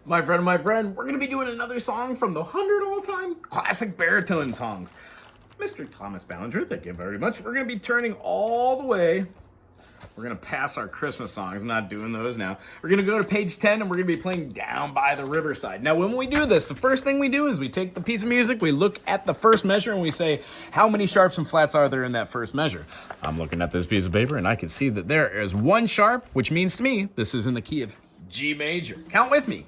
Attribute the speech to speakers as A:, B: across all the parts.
A: My friend, we're going to be doing another song from the 100 all-time classic baritone songs. Mr. Thomas Ballinger, thank you very much. We're going to be turning all the way. We're going to pass our Christmas songs. I'm not doing those now. We're going to go to page 10, and we're going to be playing Down by the Riverside. Now, when we do this, the first thing we do is we take the piece of music, we look at the first measure, and we say, how many sharps and flats are there in that first measure? I'm looking at this piece of paper, and I can see that there is one sharp, which means to me, this is in the key of G major. Count with me.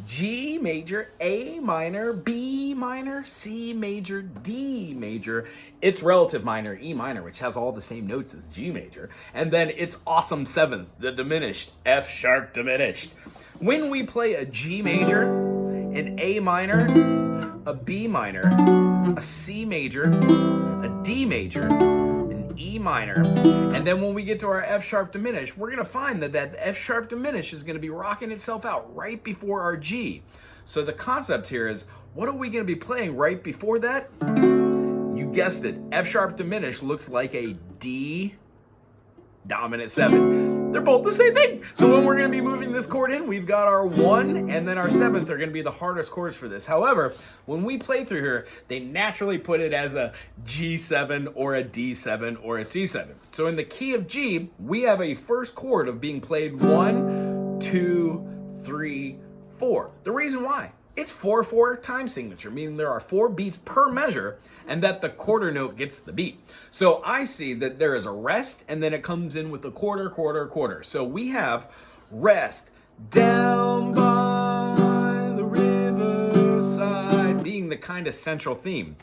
A: G major, A minor, B minor, C major, D major, its relative minor, E minor, which has all the same notes as G major, and then its awesome seventh, the diminished, F sharp diminished. When we play a G major, an A minor, a B minor, a C major, a D major, E minor, and then when we get to our F sharp diminished, we're going to find that F sharp diminished is going to be rocking itself out right before our G. So the concept here is, what are we going to be playing right before that? You guessed it, F sharp diminished looks like a D dominant 7. They're both the same thing. So when we're going to be moving this chord in, we've got our 1 and then our 7th are going to be the hardest chords for this. However, when we play through here, they naturally put it as a G7 or a D7 or a C7. So in the key of G, we have a first chord of being played 1, 2, 3, 4. The reason why? It's 4/4 time signature, meaning there are 4 beats per measure and that the quarter note gets the beat. So I see that there is a rest and then it comes in with a quarter, quarter, quarter. So we have rest down by the riverside being the kind of central theme.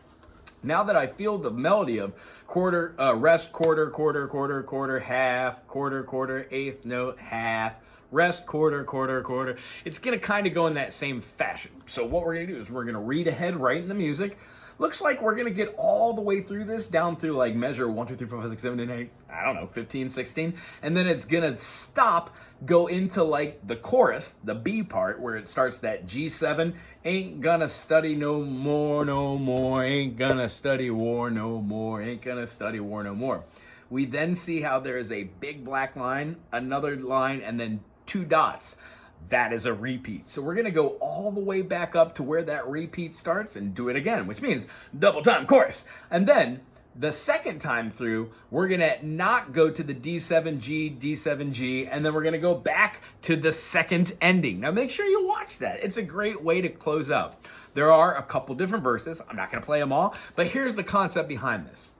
A: Now that I feel the melody of quarter, rest, quarter, quarter, quarter, quarter, half, quarter, quarter, eighth note, half, rest, quarter, quarter, quarter. It's going to kind of go in that same fashion. So what we're going to do is we're going to read ahead right in the music. Looks like we're going to get all the way through this, down through like measure 1, 2, 3, 4, 5, 6, 7, 8, 8, I don't know, 15, 16. And then it's going to stop, go into like the chorus, the B part, where it starts that G7. Ain't gonna study no more, no more. Ain't gonna study war no more. Ain't gonna study war no more. We then see how there is a big black line, another line, and then 2 dots. That is a repeat. So we're gonna go all the way back up to where that repeat starts and do it again, which means double time chorus. And then the second time through, we're gonna not go to the D7G, D7G, and then we're gonna go back to the second ending. Now make sure you watch that. It's a great way to close out. There are a couple different verses. I'm not gonna play them all, but here's the concept behind this.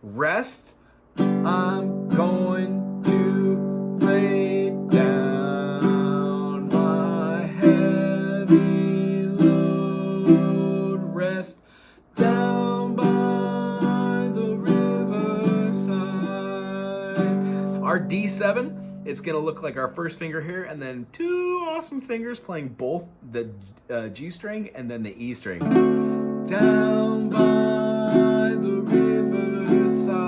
A: Rest, I'm going to lay down my heavy load. Rest down by the riverside. Our D7, it's going to look like our first finger here, and then 2 awesome fingers playing both the G string and then the E string. Down by the riverside,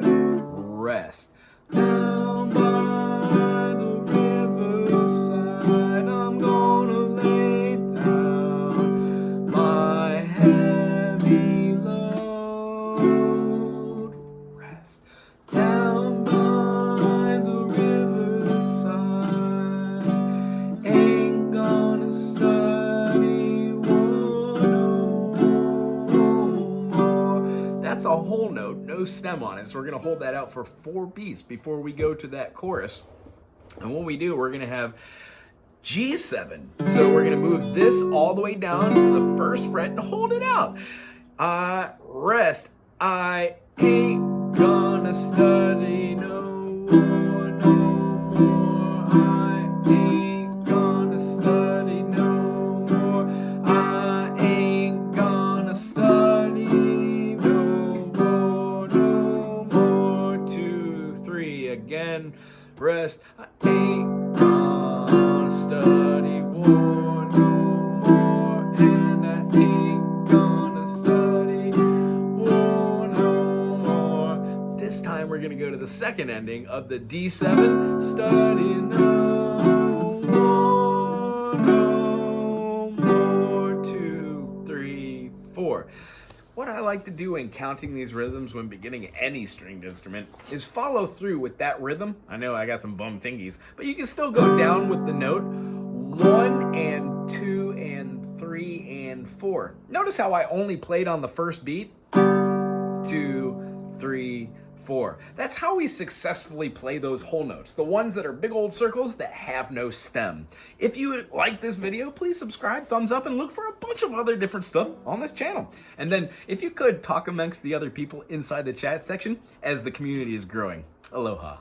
A: rest. Down by the riverside, I'm gonna lay down my heavy load. Rest. Down by the riverside, ain't gonna study war no more. That's a whole note, no stem on it. So we're gonna hold that out for 4 beats before we go to that chorus. And when we do, we're gonna have G7. So we're gonna move this all the way down to the first fret and hold it out. Rest. I ain't gonna study no more, no more. I ain't gonna study no more. I ain't gonna study no more, no more. 2, 3, again. Rest. I ain't gonna study war no more, and I ain't gonna study war no more. This time we're gonna go to the second ending of the D7. Study no more, no more. 2, 3, 4. What I like to do in counting these rhythms when beginning any stringed instrument is follow through with that rhythm. I know I got some bum fingies, but you can still go down with the note 1 and 4. Notice how I only played on the first beat. 2, 3, 4. That's how we successfully play those whole notes, the ones that are big old circles that have no stem. If you like this video, please subscribe, thumbs up, and look for a bunch of other different stuff on this channel. And then if you could, talk amongst the other people inside the chat section as the community is growing. Aloha.